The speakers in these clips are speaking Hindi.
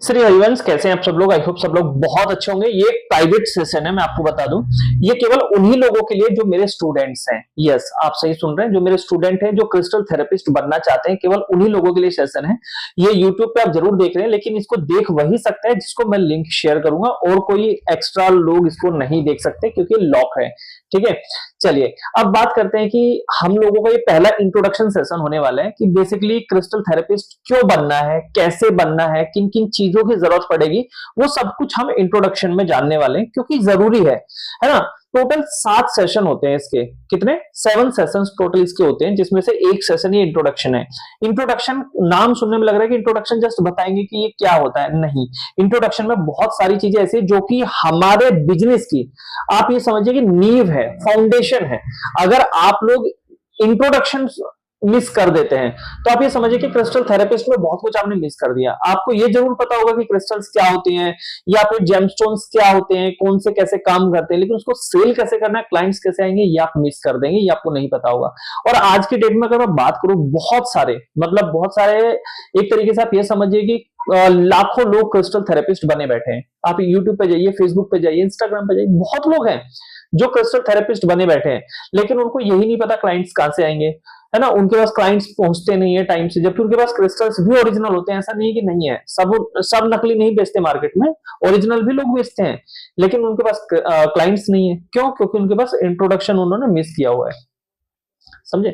श्री हरिवंश, कैसे हैं आप सब लोग? आई होप सब लोग बहुत अच्छे होंगे। ये एक प्राइवेट सेशन है, मैं आपको बता दूं। ये केवल उन्हीं लोगों के लिए जो मेरे स्टूडेंट्स हैं। यस, आप सही सुन रहे हैं, जो मेरे स्टूडेंट हैं, जो क्रिस्टल थेरेपिस्ट बनना चाहते हैं, केवल उन्हीं लोगों के लिए सेशन है। ये यूट्यूब पे आप जरूर देख रहे हैं, लेकिन इसको देख वही सकता है जिसको मैं लिंक शेयर करूंगा, और कोई एक्स्ट्रा लोग इसको नहीं देख सकते क्योंकि लॉक है। ठीक है, चलिए अब बात करते हैं कि हम लोगों का ये पहला इंट्रोडक्शन सेशन होने वाला है कि बेसिकली क्रिस्टल थेरेपिस्ट क्यों बनना है, कैसे बनना है, किन किन चीजों की जरूरत पड़ेगी, वो सब कुछ हम इंट्रोडक्शन में जानने वाले हैं क्योंकि जरूरी है ना। टोटल 7 सेशन होते हैं इसके। कितने? 7 सेशंस टोटल इसके होते हैं, जिसमें से एक सेशन ये इंट्रोडक्शन है। इंट्रोडक्शन नाम सुनने में लग रहा है कि इंट्रोडक्शन जस्ट बताएंगे कि ये क्या होता है, नहीं। इंट्रोडक्शन में बहुत सारी चीजें ऐसी जो कि हमारे बिजनेस की, आप ये समझिए कि नींव है, फाउंडेशन है। अगर आप लोग इंट्रोडक्शन मिस कर देते हैं तो आप ये समझिए कि क्रिस्टल थेरेपिस्ट में बहुत कुछ आपने मिस कर दिया। आपको ये जरूर पता होगा कि क्रिस्टल्स क्या होती हैं या फिर जेमस्टोन्स क्या होते हैं, कौन से कैसे काम करते हैं, लेकिन उसको सेल कैसे करना है, क्लाइंट्स कैसे आएंगे, ये आप मिस कर देंगे, ये आपको नहीं पता होगा। और आज की डेट में अगर मैं बात करूं, बहुत सारे, मतलब बहुत सारे, एक तरीके से आप ये समझिए कि लाखों लोग क्रिस्टल थेरेपिस्ट बने बैठे हैं। आप यूट्यूब पे जाइए, फेसबुक पे जाइए, इंस्टाग्राम पे जाइए, बहुत लोग हैं जो क्रिस्टल थेरेपिस्ट बने बैठे हैं, लेकिन उनको यही नहीं पता क्लाइंट्स कहां से आएंगे, है ना। उनके पास क्लाइंट्स पहुंचते नहीं है टाइम से, जबकि उनके पास क्रिस्टल्स भी ओरिजिनल होते हैं। ऐसा नहीं है कि नहीं है, सब नकली नहीं बेचते मार्केट में, ओरिजिनल भी लोग बेचते हैं, लेकिन उनके पास क्लाइंट्स नहीं है। क्यों? क्योंकि उनके पास इंट्रोडक्शन उन्होंने मिस किया हुआ है। समझे?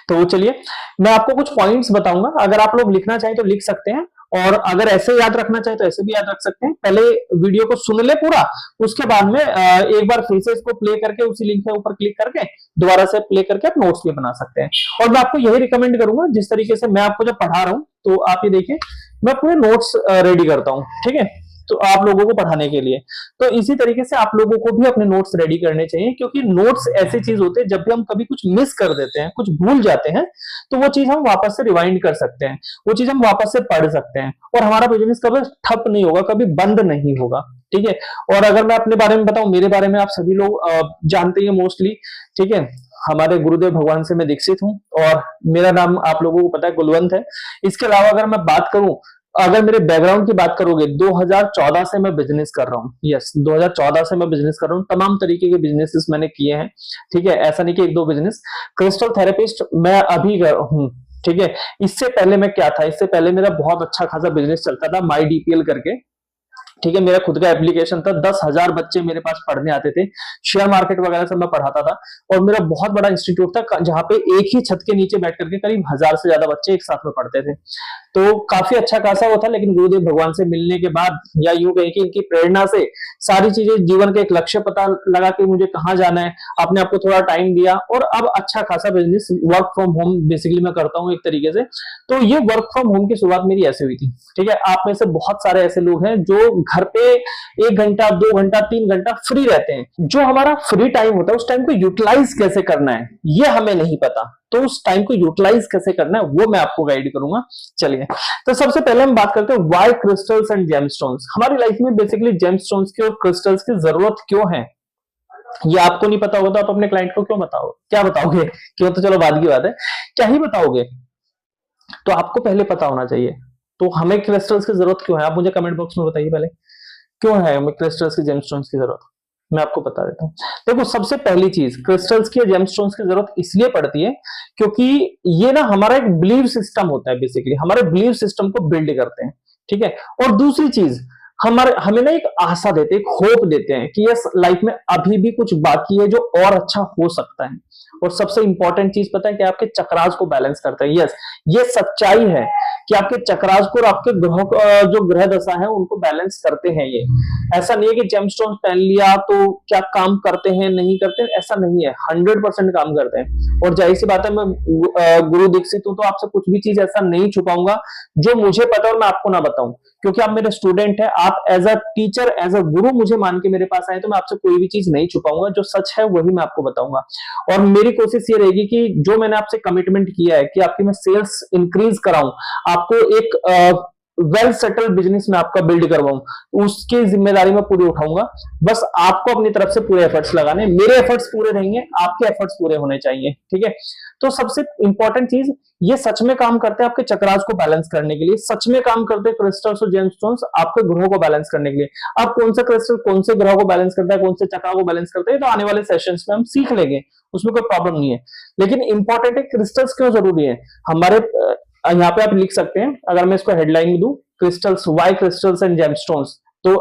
तो चलिए मैं आपको कुछ पॉइंट्स बताऊंगा, अगर आप लोग लिखना चाहें तो लिख सकते हैं, और अगर ऐसे याद रखना चाहे तो ऐसे भी याद रख सकते हैं। पहले वीडियो को सुन ले पूरा, उसके बाद में एक बार फिर से इसको प्ले करके उसी लिंक के ऊपर क्लिक करके दोबारा से प्ले करके आप नोट्स भी बना सकते हैं। और मैं आपको यही रिकमेंड करूंगा, जिस तरीके से मैं आपको जब पढ़ा रहा हूं तो आप ये देखिए, मैं पूरे नोट्स रेडी करता हूं, ठीक है, तो आप लोगों को पढ़ाने के लिए। तो इसी तरीके से आप लोगों को भी अपने नोट्स रेडी करने चाहिए, क्योंकि नोट्स ऐसी चीज होती है, जब भी हम कभी कुछ मिस कर देते हैं, कुछ भूल जाते हैं, तो वो चीज हम वापस से रिवाइंड कर सकते हैं, वो चीज हम वापस से पढ़ सकते हैं, और हमारा बिजनेस कभी ठप नहीं होगा, कभी बंद नहीं होगा। ठीक है। और अगर मैं अपने बारे में बताऊं, मेरे बारे में आप सभी लोग जानते ही मोस्टली, ठीक है। हमारे गुरुदेव भगवान से मैं दीक्षित हूं, और मेरा नाम आप लोगों को पता है, कुलवंत है। इसके अलावा अगर मैं बात करूं, अगर मेरे बैकग्राउंड की बात करोगे, 2014 से मैं बिजनेस कर रहा हूँ। यस, 2014 से मैं बिजनेस कर रहा हूँ, तमाम तरीके के बिजनेसेस मैंने किए हैं। ठीक है, ऐसा नहीं कि एक दो बिजनेस। क्रिस्टल थेरेपिस्ट मैं अभी हूँ, ठीक है। इससे पहले मैं क्या था, इससे पहले मेरा बहुत अच्छा खासा बिजनेस चलता था, माई डीपीएल करके। ठीक है, मेरा खुद का एप्लीकेशन था, 10,000 बच्चे मेरे पास पढ़ने आते थे, शेयर मार्केट वगैरह सब मैं पढ़ाता था। और मेरा बहुत बड़ा इंस्टीट्यूट था, जहां पे एक ही छत के नीचे बैठ करके करीब 1000 से ज्यादा बच्चे एक साथ में पढ़ते थे। तो काफी अच्छा खासा वो था, लेकिन गुरुदेव भगवान से मिलने के बाद, या यूं कहें कि इनकी प्रेरणा से, सारी चीजें, जीवन का एक लक्ष्य पता लगा कि मुझे कहाँ जाना है, अपने आप को थोड़ा टाइम दिया, और अब अच्छा खासा business, work from home basically मैं करता हूँ एक तरीके से। तो ये वर्क फ्रॉम होम की शुरुआत मेरी ऐसे हुई थी। ठीक है, आप में से बहुत सारे ऐसे लोग हैं जो घर पे 1 घंटा, 2 घंटा, 3 घंटा फ्री रहते हैं। जो हमारा फ्री टाइम होता है, उस टाइम को यूटिलाइज कैसे करना है, ये हमें नहीं पता। तो उस टाइम को यूटिलाइज कैसे करना है, वो मैं आपको गाइड करूंगा। चलिए, तो सबसे पहले हम बात करते हैं व्हाई क्रिस्टल्स एंड जेमस्टोन्स। हमारी लाइफ में बेसिकली जेमस्टोन्स की और क्रिस्टल्स की जरूरत क्यों है, ये आपको नहीं पता होगा तो आप अपने क्लाइंट को क्यों बताओगे, क्या बताओगे? क्यों, तो चलो बाद की बात है, क्या ही बताओगे, तो आपको पहले पता होना चाहिए। तो हमें क्रिस्टल्स की जरूरत क्यों है, आप मुझे कमेंट बॉक्स में बताइए पहले, क्यों है हमें क्रिस्टल्स की, जेमस्टोन्स की जरूरत। मैं आपको बता देता हूं। देखो, सबसे पहली चीज, क्रिस्टल्स की, जेमस्टोन्स की जरूरत इसलिए पड़ती है क्योंकि ये ना हमारा एक बिलीव सिस्टम होता है, बेसिकली हमारे बिलीव सिस्टम को बिल्ड करते हैं। ठीक है। और दूसरी चीज, हमें ना एक आशा देते हैं, एक होप देते हैं कि यस, लाइफ में अभी भी कुछ बाकी है जो और अच्छा हो सकता है। और सबसे इंपॉर्टेंट चीज पता है कि आपके चक्रास को बैलेंस करता है। यस, ये सच्चाई है कि आपके चक्रास को और आपके ग्रह, जो ग्रह दशा है, उनको बैलेंस करते हैं ये। ऐसा नहीं है कि जेमस्टोन पहन लिया तो क्या काम करते हैं, नहीं करते, ऐसा नहीं है, 100% काम करते हैं। और जाहिर सी बात है, मैं गुरु दीक्षित हूं, तो आपसे कुछ भी चीज ऐसा नहीं छुपाऊंगा जो मुझे पता और मैं आपको ना बताऊं, क्योंकि आप मेरे स्टूडेंट हैं। आप as a teacher, as a guru मुझे मान के मेरे पास आए, तो मैं आपसे कोई भी चीज नहीं छुपाऊंगा, जो सच है वही मैं आपको बताऊंगा। और मेरी कोशिश ये रहेगी कि जो मैंने आपसे कमिटमेंट किया है कि आपकी मैं सेल्स इंक्रीज कराऊं, आपको एक वेल सेटल बिजनेस में आपका बिल्ड करवाऊं, उसकी जिम्मेदारी मैं पूरी उठाऊंगा। बस आपको अपनी तरफ से पूरे एफर्ट्स लगाने, मेरे एफर्ट्स पूरे रहेंगे, आपके एफर्ट्स पूरे होने चाहिए, ठीक है। तो सबसे इंपॉर्टेंट चीज, ये सच में काम करते हैं आपके चक्रास को बैलेंस करने के लिए, सच में काम करते हैं क्रिस्टल्स और जेमस्टोन्स आपके ग्रहों को बैलेंस करने के लिए। अब कौन सा क्रिस्टल कौन से ग्रह को बैलेंस करता है, कौन से चक्रा को बैलेंस करता है, तो आने वाले सेशंस में हम सीख लेंगे, उसमें कोई प्रॉब्लम नहीं है। लेकिन इंपॉर्टेंट है क्रिस्टल्स क्यों जरूरी है हमारे, यहाँ पे आप लिख सकते हैं, अगर मैं इसको हेडलाइन में दूं, crystals, why crystals and gemstones, तो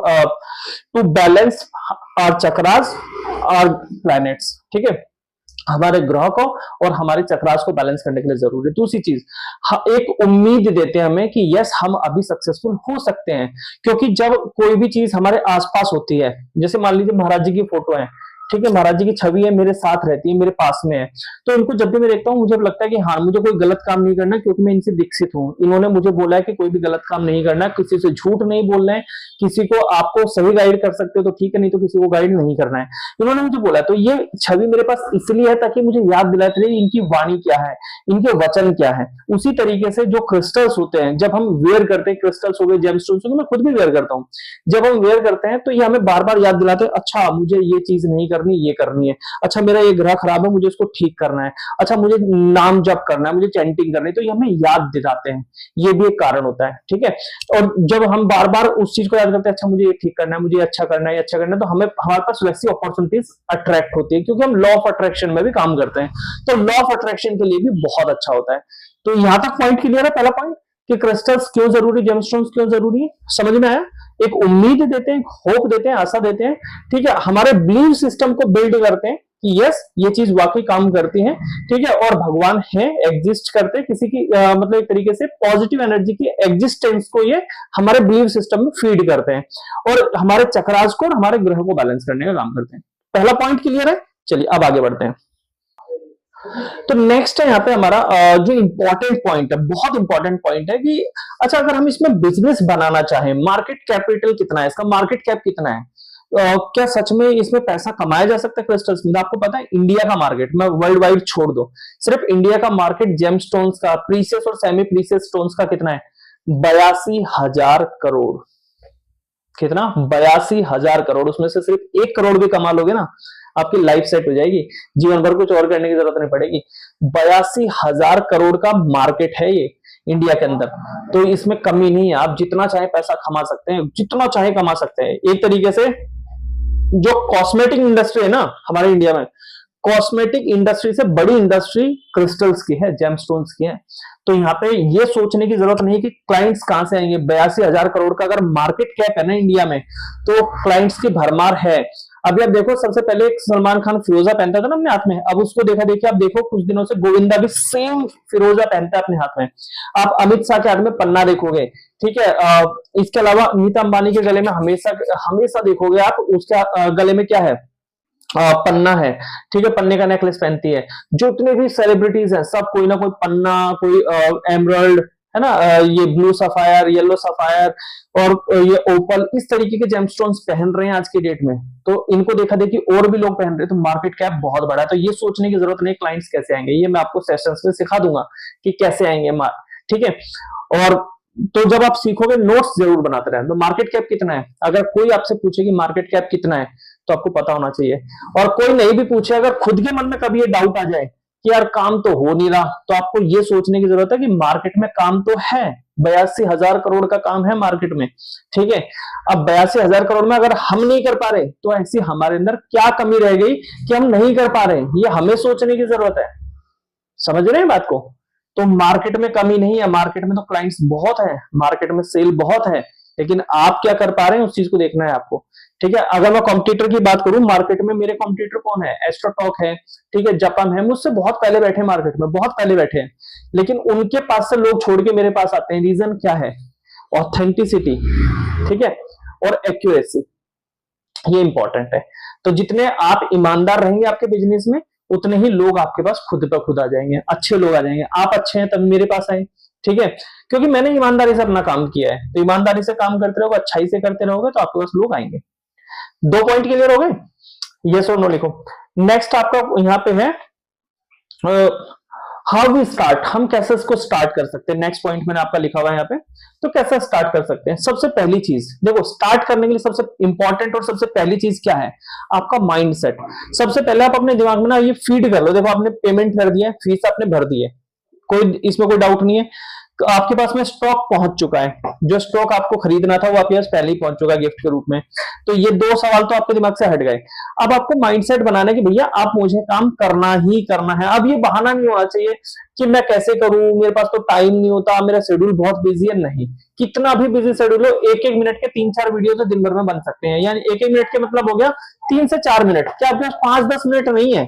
टू बैलेंस आवर चक्रास और प्लैनेट्स, ठीक है, हमारे ग्रह को और हमारे चक्रास को बैलेंस करने के लिए जरूरी है। दूसरी चीज, एक उम्मीद देते हैं हमें कि यस हम अभी सक्सेसफुल हो सकते हैं, क्योंकि जब कोई भी चीज हमारे आसपास होती है, जैसे मान लीजिए महाराज जी की फोटो है, ठीक है, महाराज जी की छवि है, मेरे साथ रहती है, मेरे पास में है, तो इनको जब भी मैं देखता हूँ मुझे लगता है कि हाँ मुझे कोई गलत काम नहीं करना, क्योंकि मैं इनसे दीक्षित हूँ। इन्होंने मुझे बोला है कि कोई भी गलत काम नहीं करना, किसी से झूठ नहीं बोलना है, किसी को आपको सही गाइड कर सकते हो तो ठीक है, नहीं तो किसी को गाइड नहीं करना है, इन्होंने मुझे बोला। तो ये छवि मेरे पास इसलिए है ताकि मुझे याद दिलाती रहे इनकी वाणी क्या है, इनके वचन क्या है। उसी तरीके से जो क्रिस्टल्स होते हैं, जब हम वेयर करते हैं, क्रिस्टल्स हो गए, जेमस्टोन्स हो गए, मैं खुद भी वेयर करता हूँ, जब हम वेयर करते हैं तो ये हमें बार बार याद दिलाते हैं, अच्छा मुझे ये चीज नहीं करनी, ये करनी है, अच्छा मेरा ये ग्रह खराब है, मुझे इसको ठीक करना है, अच्छा मुझे नाम जप करना है, मुझे चैंटिंग करनी है, तो ये हमें याद दिलाते हैं, ये भी एक कारण होता है, ठीक है। और जब हम बार बार उस चीज को याद करते हैं, अच्छा मुझे ये ठीक करना है, मुझे अच्छा करना है, अच्छा करना है, तो हमें हमारे पास वैसी अपॉर्चुनिटीज अट्रैक्ट होती है, क्योंकि हम लॉ ऑफ अट्रैक्शन में भी काम करते हैं, तो लॉ ऑफ अट्रैक्शन के लिए भी बहुत अच्छा होता है। तो यहां तक पॉइंट क्लियर है, पहला पॉइंट कि क्रिस्टल्स क्यों जरूरी, जेमस्टोन्स क्यों जरूरी है, समझ में आया। एक उम्मीद देते हैं, होप देते हैं, आशा देते हैं, ठीक है, हमारे बिलीव सिस्टम को बिल्ड करते हैं कि यस ये चीज वाकई काम करती है, ठीक है, और भगवान है, एग्जिस्ट करते हैं, किसी की मतलब एक तरीके से पॉजिटिव एनर्जी की एग्जिस्टेंस को ये हमारे बिलीव सिस्टम में फीड करते हैं, और हमारे चक्रास को और हमारे ग्रह को बैलेंस करने का काम करते हैं। पहला पॉइंट क्लियर है, चलिए अब आगे बढ़ते हैं। तो नेक्स्ट है यहाँ पे हमारा जो इंपॉर्टेंट पॉइंट है, बहुत इंपॉर्टेंट पॉइंट है कि अच्छा अगर हम इसमें बिजनेस बनाना चाहें, मार्केट कैपिटल कितना है, इसका मार्केट कैप कितना है, क्या सच में इसमें पैसा कमाया जा सकता है क्रिस्टल्स में। आपको पता है इंडिया का मार्केट, मैं वर्ल्ड वाइड छोड़ दो, सिर्फ इंडिया का मार्केट जेमस्टोन्स का, प्रीसियस और सेमी प्रीसियस स्टोन्स का कितना है, 82,000 करोड़। कितना, 82,000 करोड़। उसमें से सिर्फ 1 करोड़ भी कमा लोगे ना, आपकी लाइफ सेट हो जाएगी, जीवन भर कुछ और करने की जरूरत नहीं पड़ेगी। 82,000 करोड़ का मार्केट है ये इंडिया के अंदर, तो इसमें कमी नहीं है, आप जितना चाहे पैसा कमा सकते हैं, जितना चाहे कमा सकते हैं। एक तरीके से जो कॉस्मेटिक इंडस्ट्री है ना हमारे इंडिया में, कॉस्मेटिक इंडस्ट्री से बड़ी इंडस्ट्री क्रिस्टल्स की है, जेमस्टोन्स की है। तो यहाँ पे ये सोचने की जरूरत नहीं कि क्लाइंट्स कहां से आएंगे। 82,000 करोड़ का अगर मार्केट कैप है ना इंडिया में, तो क्लाइंट्स की भरमार है। अभी आप देखो, सबसे पहले एक सलमान खान फिरोजा पहनता था ना अपने हाथ में, अब उसको देखा देखिए आप देखो कुछ दिनों से गोविंदा भी सेम फिरोजा पहनता है अपने हाथ में। आप अमित शाह के हाथ में पन्ना देखोगे, ठीक है, इसके अलावा नीता अंबानी के गले में हमेशा हमेशा देखोगे आप, उसके गले में क्या है, पन्ना है, ठीक है, पन्ने का नेकलेस पहनती है। जो इतने भी सेलिब्रिटीज हैं सब कोई ना कोई पन्ना, कोई एमरल्ड, है ना, ये ब्लू सफायर, येलो सफायर और ये ओपल, इस तरीके के जेमस्टोन्स पहन रहे हैं आज की डेट में। तो इनको देखा देखी और भी लोग पहन रहे हैं, तो मार्केट कैप बहुत बड़ा है। तो ये सोचने की जरूरत नहीं क्लाइंट्स कैसे आएंगे, ये मैं आपको सेशंस में सिखा दूंगा कि कैसे आएंगे, ठीक है। और तो जब आप सीखोगे नोट्स जरूर बनाते रहें। तो मार्केट कैप कितना है, अगर कोई आपसे पूछे कि मार्केट कैप कितना है, तो आपको पता होना चाहिए। और कोई नहीं भी पूछे, अगर खुद के मन में कभी ये डाउट आ जाए कि यार काम तो हो नहीं रहा, तो आपको ये सोचने की जरूरत है कि मार्केट में काम तो है, 82,000 करोड़ का काम है मार्केट में, ठीक है। अब 82,000 करोड़ में अगर हम नहीं कर पा रहे, तो ऐसी हमारे अंदर क्या कमी रह गई कि हम नहीं कर पा रहे, ये हमें सोचने की जरूरत है। समझ रहे हैं बात को। तो मार्केट में कमी नहीं है, मार्केट में तो क्लाइंट्स बहुत है, मार्केट में सेल बहुत है, लेकिन आप क्या कर पा रहे हैं उस चीज को देखना है आपको, ठीक है। अगर मैं कॉम्पिटिटर की बात करूं, मार्केट में मेरे कॉम्पिटिटर कौन है, एस्ट्रोटॉक है, ठीक है, जापान है, मुझसे बहुत पहले बैठे मार्केट में, बहुत पहले बैठे हैं, लेकिन उनके पास से लोग छोड़ के मेरे पास आते हैं। रीजन क्या है, ऑथेंटिसिटी, ठीक है, और एक्यूरेसी, ये इंपॉर्टेंट है। तो जितने आप ईमानदार रहेंगे आपके बिजनेस में, उतने ही लोग आपके पास खुद पे खुद आ जाएंगे, अच्छे लोग आ जाएंगे। आप अच्छे हैं तब मेरे पास आए, ठीक है, क्योंकि मैंने ईमानदारी से अपना काम किया है। तो ईमानदारी से काम करते रहोगे, अच्छाई से करते रहोगे, तो आपके पास लोग आएंगे। 2 पॉइंट क्लियर हो गए, यस और नो लिखो। नेक्स्ट आपका यहाँ पे है हाउ वी स्टार्ट, हम कैसे इसको स्टार्ट कर सकते हैं। नेक्स्ट पॉइंट मैंने आपका लिखा हुआ है यहाँ पे, तो कैसे स्टार्ट कर सकते हैं। सबसे पहली चीज देखो, स्टार्ट करने के लिए सबसे इंपॉर्टेंट और सबसे पहली चीज क्या है, आपका माइंड सेट। सबसे पहले आप अपने दिमाग में ना ये फीड कर लो, देखो आपने पेमेंट कर दिया है, फीस आपने भर दी है, कोई इसमें कोई डाउट नहीं है। आपके पास में स्टॉक पहुंच चुका है, जो स्टॉक आपको खरीदना था वो आपके पास पहले ही पहुंच चुका है गिफ्ट के रूप में। तो ये दो सवाल तो आपके दिमाग से हट गए। अब आपको माइंडसेट बनाना है कि भैया आप मुझे काम करना ही करना है। अब ये बहाना नहीं होना चाहिए कि मैं कैसे करूं, मेरे पास तो टाइम नहीं होता, मेरा शेड्यूल बहुत बिजी है। नहीं, कितना भी बिजी शेड्यूल हो, एक एक मिनट के 3-4 वीडियो तो दिन भर में बन सकते हैं। यानी एक एक मिनट के मतलब हो गया 3 से 4 मिनट। क्या आपके पास 5-10 मिनट नहीं है?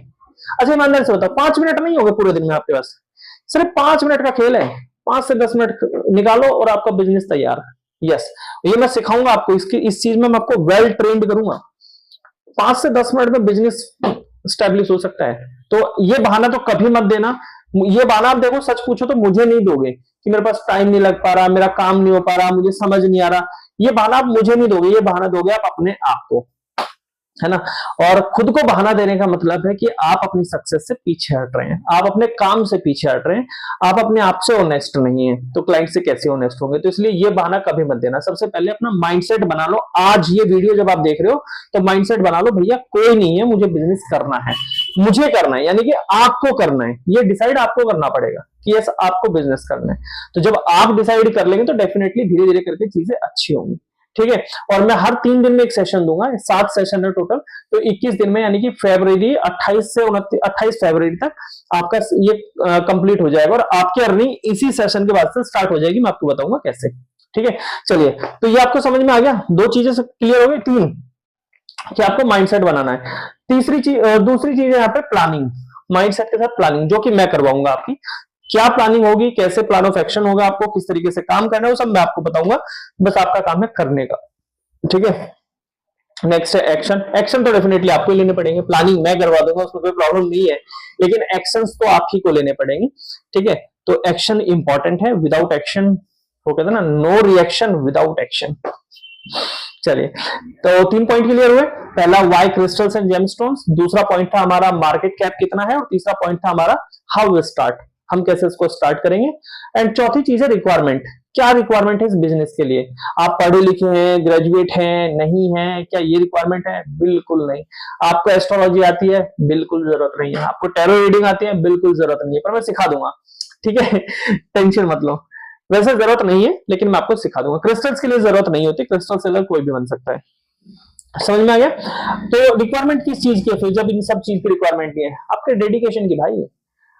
अच्छा ईमानदारी से बताओ, 5 मिनट नहीं होंगे पूरे दिन में आपके पास? सिर्फ 5 मिनट का खेल है, 5 से 10 मिनट निकालो और आपका बिजनेस तैयार। यस, ये मैं सिखाऊंगा आपको, इस चीज में मैं आपको वेल ट्रेंड करूंगा। 5 से 10 मिनट में बिजनेस स्टैब्लिश हो सकता है। तो ये बहाना तो कभी मत देना। ये बहाना आप देखो, सच पूछो तो मुझे नहीं दोगे कि मेरे पास टाइम नहीं लग पा रहा, मेरा काम नहीं हो पा रहा, मुझे समझ नहीं आ रहा। ये बहाना आप मुझे नहीं दोगे, ये बहाना दोगे आप अपने आप को, है ना। और खुद को बहाना देने का मतलब है कि आप अपनी सक्सेस से पीछे हट रहे हैं, आप अपने काम से पीछे हट रहे हैं, आप अपने आप से ऑनेस्ट नहीं है, तो क्लाइंट से कैसे ऑनेस्ट होंगे। तो इसलिए ये बहाना कभी मत देना। सबसे पहले अपना माइंडसेट बना लो। आज ये वीडियो जब आप देख रहे हो तो माइंडसेट बना लो, भैया कोई नहीं है, मुझे बिजनेस करना है, मुझे करना है, यानी कि आपको करना है। ये डिसाइड आपको करना पड़ेगा कि यस आपको बिजनेस करना है। तो जब आप डिसाइड कर लेंगे तो डेफिनेटली धीरे धीरे करके चीजें अच्छी होंगी, ठीक है। और मैं हर 3 दिन में एक सेशन दूंगा, 7 सेशन है टोटल। तो 21 दिन में, यानी कि फरवरी 28 से 28 फरवरी तक आपका ये कंप्लीट हो जाएगा और आपकी अर्निंग इसी सेशन के बाद से स्टार्ट हो जाएगी। मैं आपको बताऊंगा कैसे, ठीक है। चलिए, तो ये आपको समझ में आ गया, 2 चीजें क्लियर हो गई। 3 कि आपको माइंडसेट बनाना है। तीसरी चीज, दूसरी चीज है यहाँ पे प्लानिंग, माइंडसेट के साथ प्लानिंग, जो कि मैं करवाऊंगा आपकी। क्या प्लानिंग होगी, कैसे प्लान ऑफ एक्शन होगा, आपको किस तरीके से काम करना है, वो सब मैं आपको बताऊंगा। बस आपका काम है करने का, ठीक है। नेक्स्ट है एक्शन। एक्शन तो डेफिनेटली आपको ही लेने पड़ेंगे, प्लानिंग मैं करवा दूंगा, उसमें कोई प्रॉब्लम नहीं है, लेकिन एक्शंस तो आप ही को लेने पड़ेंगे, ठीक है। तो एक्शन इंपॉर्टेंट है, विदाउट एक्शन, वो कहते हैं ना, नो रिएक्शन विदाउट एक्शन। चलिए, तो 3 पॉइंट क्लियर हुए। पहला वाई क्रिस्टल्स एंड जेमस्टोन्स, दूसरा पॉइंट था हमारा मार्केट कैप कितना है, और तीसरा पॉइंट था हमारा हाउ वी स्टार्ट, हम कैसे इसको स्टार्ट करेंगे। एंड चौथी चीज है रिक्वायरमेंट, क्या रिक्वायरमेंट है इस बिजनेस के लिए। आप पढ़े लिखे हैं, ग्रेजुएट हैं, नहीं है, क्या ये रिक्वायरमेंट है? बिल्कुल नहीं। आपको एस्ट्रोलॉजी आती है? बिल्कुल जरूरत नहीं है। आपको टैरो रीडिंग आती है? बिल्कुल जरूरत नहीं है, पर मैं सिखा दूंगा, ठीक है। टेंशन मत लो, वैसे जरूरत नहीं है, लेकिन मैं आपको सिखा दूंगा। क्रिस्टल्स के लिए जरूरत नहीं होती, क्रिस्टल सेलर कोई भी बन सकता है। समझ में आ गया। तो रिक्वायरमेंट किस चीज की है फिर, जब इन सब चीज की रिक्वायरमेंट नहीं है? आपके डेडिकेशन की भाई,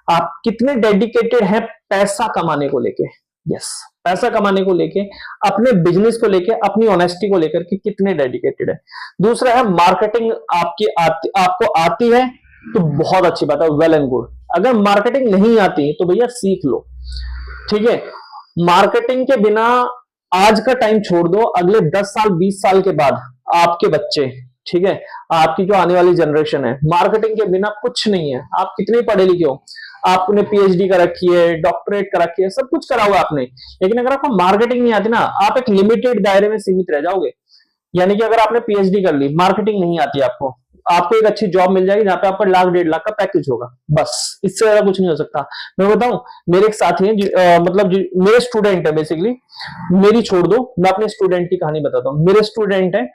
आप कितने डेडिकेटेड हैं पैसा कमाने को लेके। यस, पैसा कमाने को लेके, अपने बिजनेस को लेके, अपनी ऑनेस्टी को लेकर के कितने डेडिकेटेड है। दूसरा है मार्केटिंग, आपको आती है तो बहुत अच्छी बात है, वेल एंड गुड। अगर मार्केटिंग नहीं आती तो भैया सीख लो, ठीक है। मार्केटिंग के बिना आज का टाइम छोड़ दो, अगले 10 साल 20 साल के बाद आपके बच्चे, ठीक है, आपकी जो आने वाली जनरेशन है, मार्केटिंग के बिना कुछ नहीं है। आप कितने पढ़े लिखे हो, आपने पीएचडी कर रखी है, डॉक्टरेट कर रखी है, सब कुछ करा हुआ आपने, लेकिन अगर आपको मार्केटिंग नहीं आती ना, आप एक लिमिटेड दायरे में सीमित रह जाओगे। यानी कि अगर आपने पीएचडी कर ली, मार्केटिंग नहीं आती आपको, आपको एक अच्छी जॉब मिल जाएगी जहां पे आपका 1,00,000-1.5 लाख का पैकेज होगा, बस, इससे ज्यादा कुछ नहीं हो सकता। मैं बताऊं, मेरे एक साथी हैं, मतलब मेरे स्टूडेंट है बेसिकली, मेरी छोड़ दो, मैं अपने स्टूडेंट की कहानी बताता हूँ। मेरे स्टूडेंट है,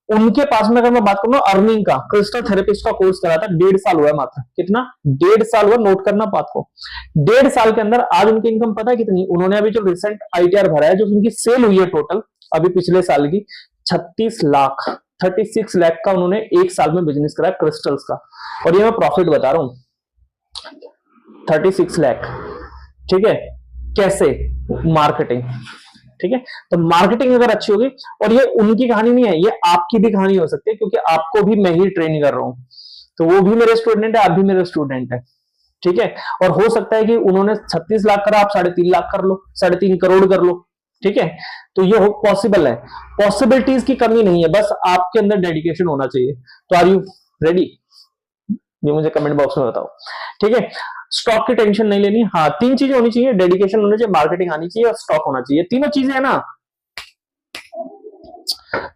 उनके पास में अगर मैं बात करूं अर्निंग का, क्रिस्टल थेरेपिस्ट का कोर्स करा था, 1.5 साल हुआ मात्र। कितना? 1.5 साल हुआ, नोट करना बात को। 1.5 साल के अंदर आज उनकी इनकम पता है कितनी? उन्होंने अभी जो रिसेंट आईटीआर भरा है, जो उनकी सेल हुई है टोटल अभी पिछले साल की, 36 लाख, 36 लाख का उन्होंने 1 साल में बिजनेस करा क्रिस्टल्स का। और ये मैं प्रॉफिट बता रहा हूं, 36 लाख, ठीक है। कैसे? मार्केटिंग, ठीक है। तो मार्केटिंग अगर अच्छी होगी, और ये उनकी कहानी नहीं है, ये आपकी भी कहानी हो सकती है, क्योंकि आपको भी मैं ही ट्रेन कर रहा हूं, तो वो भी मेरे स्टूडेंट है, आप भी मेरे स्टूडेंट है, ठीक है। और हो सकता है कि उन्होंने 36 लाख करा, आप 3.5 लाख कर लो, 3.5 करोड़ कर लो, ठीक है। तो ये पॉसिबल है, पॉसिबिलिटीज की कमी नहीं है, बस आपके अंदर डेडिकेशन होना चाहिए। तो आर यू रेडी? ये मुझे कमेंट बॉक्स में बताओ, ठीक है। स्टॉक की टेंशन नहीं लेनी। हाँ, 3 चीजें होनी चाहिए, डेडिकेशन होनी चाहिए, मार्केटिंग आनी चाहिए, और स्टॉक होना चाहिए। तीनों चीजें है ना,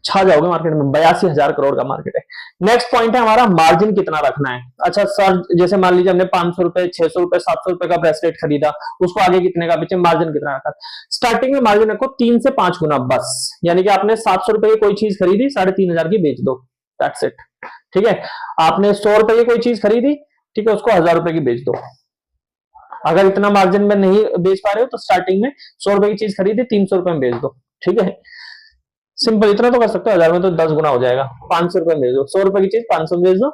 छा जाओगे मार्केट में। 82,000 करोड़ का मार्केट है, नेक्स्ट पॉइंट है हमारा मार्जिन कितना रखना है। अच्छा सर, जैसे मान लीजिए हमने 500 रुपए, 600 रुपए, 700 रुपए का ब्रेसलेट खरीदा, उसको आगे कितने का बेचे, मार्जिन कितना रखा। स्टार्टिंग में मार्जिन रखो 3 से 5 गुना बस, यानी कि आपने 700 रुपए की कोई चीज खरीदी, 3,500 की बेच दो, दैट्स इट। ठीक है, आपने 100 रुपए की कोई चीज खरीदी, ठीक है, उसको 1000 रुपए की बेच दो। अगर इतना मार्जिन में नहीं बेच पा रहे हो तो स्टार्टिंग में 100 रुपए की चीज खरीदी, 300 रुपए में बेच दो। ठीक है, सिंपल, इतना तो कर सकते हो। 1000 में तो 10 गुना हो जाएगा, 500 रुपए भेज दो, 100 रुपए की चीज 500 में भेज दो,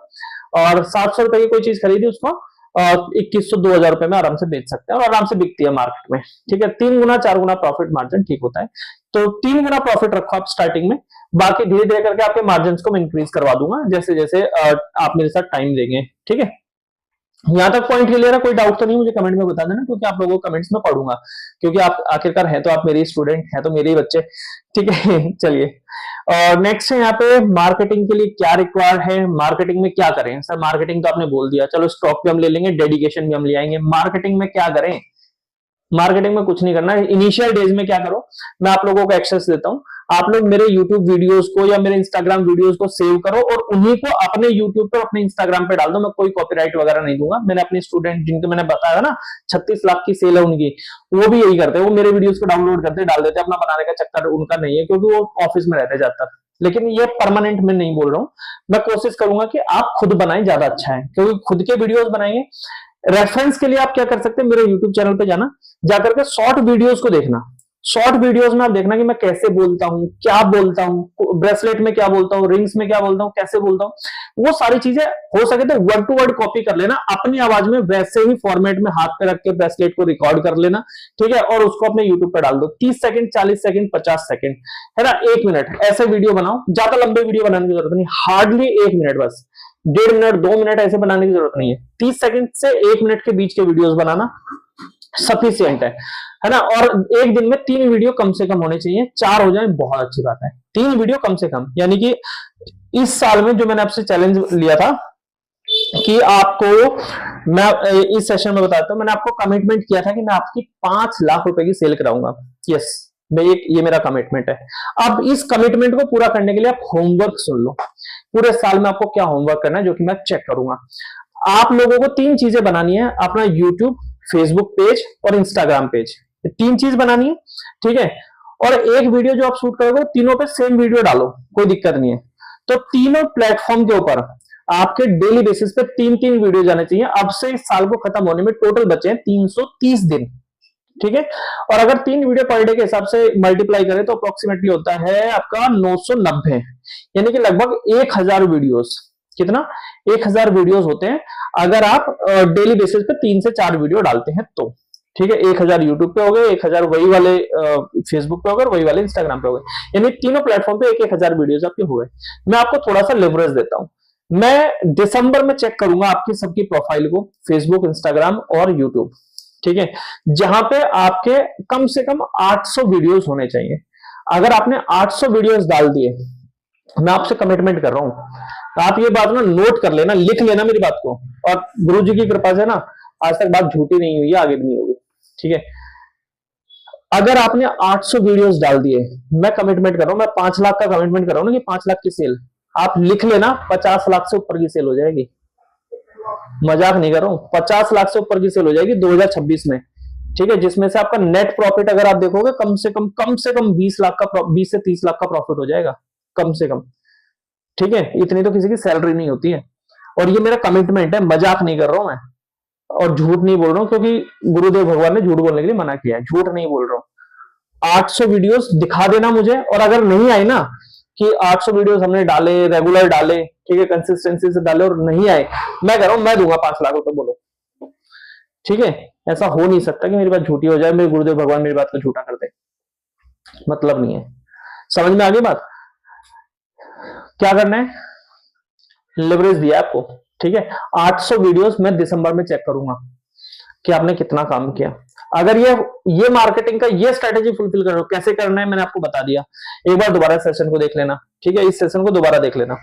और 700 रुपए की कोई चीज खरीदी, उसको 2100 2000 रुपए में आराम से बेच सकते हैं और आराम से बिकती है मार्केट में। ठीक है, 3 गुना 4 गुना प्रॉफिट मार्जिन ठीक होता है। तो 3 गुना प्रॉफिट रखो आप स्टार्टिंग में, बाकी धीरे धीरे करके आपके मार्जिन को मैं इंक्रीज करवा दूंगा जैसे जैसे आप मेरे साथ टाइम देंगे। ठीक है, यहां तक पॉइंट क्लियर है? कोई डाउट तो नहीं, मुझे कमेंट में बता देना, क्योंकि आप लोगों को कमेंट्स में पढ़ूंगा, क्योंकि आप आखिरकार हैं तो आप मेरे स्टूडेंट हैं, तो मेरे ही बच्चे। ठीक है चलिए, और नेक्स्ट है यहाँ पे मार्केटिंग के लिए क्या रिक्वायर्ड है, मार्केटिंग में क्या करें। सर मार्केटिंग तो आपने बोल दिया, चलो स्टॉक भी हम ले लेंगे, डेडिकेशन भी हम ले आएंगे। मार्केटिंग में क्या करें? मार्केटिंग में कुछ नहीं करना है। इनिशियल डेज में क्या करो, मैं आप लोगों को एक्सेस देता हूं, आप लोग मेरे YouTube वीडियोस को या मेरे Instagram वीडियोस को सेव करो और उन्हीं को अपने YouTube पर, अपने Instagram पे डाल दो। मैं कोई कॉपीराइट वगैरह नहीं दूंगा। मैंने अपने स्टूडेंट जिनको मैंने बताया ना 36 लाख की सेल है उनकी, वो भी यही करते हैं, वो मेरे वीडियोस को डाउनलोड करते डाल देते, अपना बनाने का चक्कर उनका नहीं है, क्योंकि वो ऑफिस में रहते ज्यादातर। लेकिन ये परमानेंट में नहीं बोल रहा हूं, मैं कोशिश करूंगा कि आप खुद बनाएं, ज्यादा अच्छा है, क्योंकि खुद के वीडियोस बनाएंगे। रेफरेंस के लिए आप क्या कर सकते हैं, मेरे यूट्यूब चैनल पे जाना, जाकर के शॉर्ट वीडियोस को देखना। शॉर्ट वीडियोस में आप देखना कि मैं कैसे बोलता हूं, क्या बोलता हूं, ब्रेसलेट में क्या बोलता हूं, रिंग्स में क्या बोलता हूं, कैसे बोलता हूं, वो सारी चीजें हो सके तो वर्ड टू वर्ड कॉपी कर लेना अपनी आवाज में, वैसे ही फॉर्मेट में हाथ पे रख के ब्रेसलेट को रिकॉर्ड कर लेना। ठीक है, और उसको अपने यूट्यूब पे डाल दो। 30 सेकंड, 40 सेकंड, 50 सेकंड, है ना, 1 मिनट, ऐसे वीडियो बनाओ। ज्यादा लंबे वीडियो बनाने की जरूरत नहीं, हार्डली 1 मिनट, बस 1.5 मिनट 2 मिनट ऐसे बनाने की जरूरत नहीं है। 30 सेकंड से 1 मिनट के बीच के वीडियोस बनाना सफिशियंट है ना। और एक दिन में 3 वीडियो कम से कम होने चाहिए, 4 हो जाए बहुत अच्छी बात है, 3 वीडियो कम से कम। यानी कि इस साल में जो मैंने आपसे चैलेंज लिया था कि आपको, मैं इस सेशन में बताता हूं, मैंने आपको कमिटमेंट किया था कि मैं आपकी 5 लाख रुपए की सेल कराऊंगा। यस, ये मेरा कमिटमेंट है। अब इस कमिटमेंट को पूरा करने के लिए आप होमवर्क सुन लो, पूरे साल में आपको क्या होमवर्क करना है, जो कि मैं चेक करूंगा। आप लोगों को 3 चीजें बनानी है, अपना यूट्यूब, फेसबुक पेज और इंस्टाग्राम पेज, 3 चीज बनानी है। ठीक है, और एक वीडियो जो आप शूट करोगे तीनों पे सेम वीडियो डालो, कोई दिक्कत नहीं है। तो तीनों प्लेटफॉर्म के ऊपर आपके डेली बेसिस पे 3-3 वीडियो जाने चाहिए। अब से इस साल को खत्म होने में टोटल बचे हैं 330 दिन। ठीक है, और अगर 3 वीडियो पर डे के हिसाब से मल्टीप्लाई करें तो अप्रोक्सीमेटली होता है आपका 990, यानी कि लगभग 1000 वीडियोस। कितना? 1000 वीडियोस होते हैं अगर आप डेली बेसिस पे 3 से 4 वीडियो डालते हैं तो। ठीक है, 1000 यूट्यूब पे हो गए, 1000 वही वाले फेसबुक पे हो गए, वही वाले इंस्टाग्राम पे हो गए, यानी तीनों प्लेटफॉर्म पे 1000 वीडियोस आपके हुए। मैं आपको थोड़ा सा लेवरेज देता हूं। मैं दिसंबर में चेक करूंगा आपकी सबकी प्रोफाइल को, फेसबुक, इंस्टाग्राम और यूट्यूब। ठीक है, जहां पे आपके कम से कम 800 वीडियोस होने चाहिए। अगर आपने 800 वीडियोस डाल दिए, मैं आपसे कमिटमेंट कर रहा हूं, आप ये बात ना नोट कर लेना, लिख लेना मेरी बात को, और गुरु जी की कृपा से ना आज तक बात झूठी नहीं हुई है, आगे भी नहीं होगी। ठीक है, अगर आपने 800 वीडियोस डाल दिए, मैं कमिटमेंट कर रहा हूं, मैं 5 लाख का कमिटमेंट कर रहा हूं ना कि 5 लाख की सेल, आप लिख लेना 50 लाख से ऊपर की सेल हो जाएगी। मजाक नहीं कर रहा हूं, 50 लाख से ऊपर की सेल हो जाएगी 2026 में। ठीक है, जिसमें से आपका नेट प्रॉफिट अगर आप देखोगे कम से कम 20 लाख का, 20 से 30 लाख का प्रॉफिट हो जाएगा कम से कम। ठीक है, इतनी तो किसी की सैलरी नहीं होती है, और ये मेरा कमिटमेंट है, मजाक नहीं कर रहा हूं मैं, और झूठ नहीं बोल रहा हूं, क्योंकि गुरुदेव भगवान ने झूठ बोलने के लिए मना किया है, झूठ नहीं बोल रहा हूं। 800 वीडियोस दिखा देना मुझे, और अगर नहीं आई ना कि 800 वीडियोस हमने डाले, रेगुलर डाले, ठीक है, कंसिस्टेंसी से डाले और नहीं आए, मैं कह रहा हूं मैं दूंगा 5 लाख रुपए, बोलो। ठीक है, ऐसा हो नहीं सकता कि मेरी बात झूठी हो जाए, मेरे गुरुदेव भगवान मेरी बात को झूठा कर दे, मतलब नहीं है। समझ में आ गई बात? क्या करना है, लेवरेज दिया आपको। ठीक है, 800 वीडियोस मैं दिसंबर में चेक करूंगा कि आपने कितना काम किया। अगर ये मार्केटिंग का ये स्ट्रेटेजी फुलफिल कर रहे हो, कैसे करना है मैंने आपको बता दिया। एक बार दोबारा सेशन को देख लेना। ठीक है, इस सेशन को दोबारा देख लेना,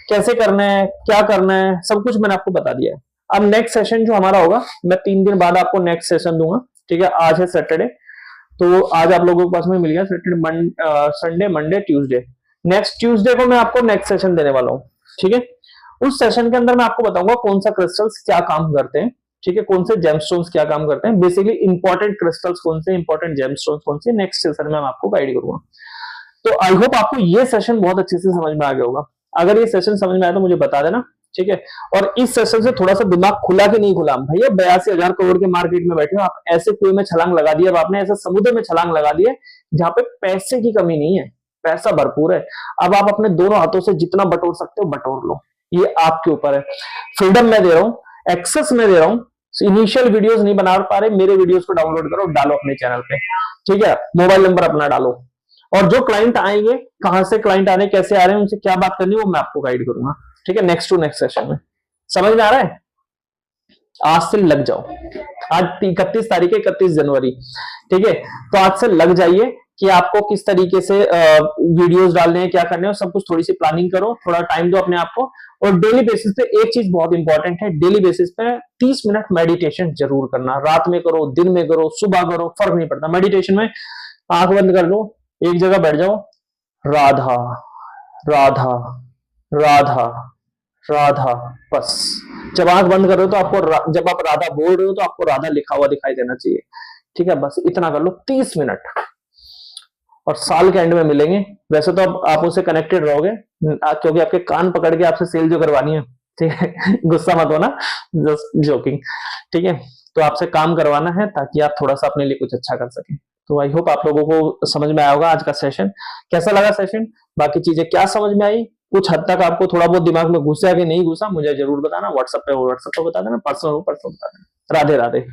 कैसे करना है, क्या करना है, सब कुछ मैंने आपको बता दिया है। अब नेक्स्ट सेशन जो हमारा होगा, मैं 3 दिन बाद आपको नेक्स्ट सेशन दूंगा। ठीक है, आज है सैटरडे, तो आज आप लोगों के पास में मिल गया Saturday, Sunday, Monday, Tuesday. Next Tuesday को मैं आपको नेक्स्ट सेशन देने वाला हूँ। ठीक है, उस सेशन के अंदर मैं आपको बताऊंगा कौन सा क्रिस्टल्स क्या काम करते हैं, ठीक है, कौन से जेमस्टोन्स क्या काम करते हैं, बेसिकली इंपॉर्टेंट क्रिस्टल्स कौन से, इंपॉर्टेंट जेमस्टोन्स कौन से, नेक्स्ट सेशन में मैं आपको गाइड करूंगा। तो आई होप आपको ये सेशन बहुत अच्छे से समझ में आ गया होगा। अगर ये सेशन समझ में आया तो मुझे बता देना, ठीक है। और इस सेशन से थोड़ा सा दिमाग खुला कि नहीं खुला, भैया 82,000 करोड़ के मार्केट में बैठे हो आप, ऐसे कुएं में छलांग लगा दी, अब आपने ऐसे समुद्र में छलांग लगा दी है जहां पे पैसे की कमी नहीं है, पैसा भरपूर है। अब आप अपने दोनों हाथों से जितना बटोर सकते हो बटोर लो, ये आपके ऊपर है। फ्रीडम मैं दे रहा हूँ, एक्सेस मैं दे रहा हूँ। इनिशियल वीडियोस नहीं बना पा रहे, मेरे वीडियोस को डाउनलोड करो, डालो अपने चैनल पे, ठीक है, मोबाइल नंबर अपना डालो, और जो क्लाइंट आएंगे, कहां से क्लाइंट आने, कैसे आ रहे हैं, उनसे क्या बात करनी है, वो मैं आपको गाइड करूंगा, ठीक है, नेक्स्ट टू नेक्स्ट सेशन में। समझ में आ रहा है? आज से लग जाओ। आज 31 तारीख है, 31 जनवरी, ठीक है, तो आज से लग जाइए कि आपको किस तरीके से वीडियोस डालने हैं, क्या करने हैं, सब कुछ थोड़ी सी प्लानिंग करो, थोड़ा टाइम दो अपने आप को। और डेली बेसिस पे एक चीज बहुत इंपॉर्टेंट है, डेली बेसिस पे 30 मिनट मेडिटेशन जरूर करना। रात में करो, दिन में करो, सुबह करो, फर्क नहीं पड़ता। मेडिटेशन में आंख बंद कर लो, एक जगह बैठ जाओ, राधा राधा राधा राधा, बस। जब आंख बंद कर रहे हो तो आपको जब आप राधा बोल रहे हो तो आपको राधा लिखा हुआ दिखाई देना चाहिए, ठीक है, बस इतना कर लो 30 मिनट। और साल के एंड में मिलेंगे। वैसे तो आप उससे कनेक्टेड रहोगे क्योंकि आपके कान पकड़ के आपसे सेल जो करवानी है, ठीक है, गुस्सा मत होना, जस्ट जोकिंग, ठीक है। तो आपसे काम करवाना है ताकि आप थोड़ा सा अपने लिए कुछ अच्छा कर सकें। तो आई होप आप लोगों को समझ में आया होगा आज का सेशन। कैसा लगा सेशन, बाकी चीजें क्या समझ में आई, कुछ हद तक आपको थोड़ा बहुत दिमाग में घुसा कि नहीं घुसा, मुझे जरूर बताना, व्हाट्सएप पे बता देना, पर्सनल बता देना। राधे राधे।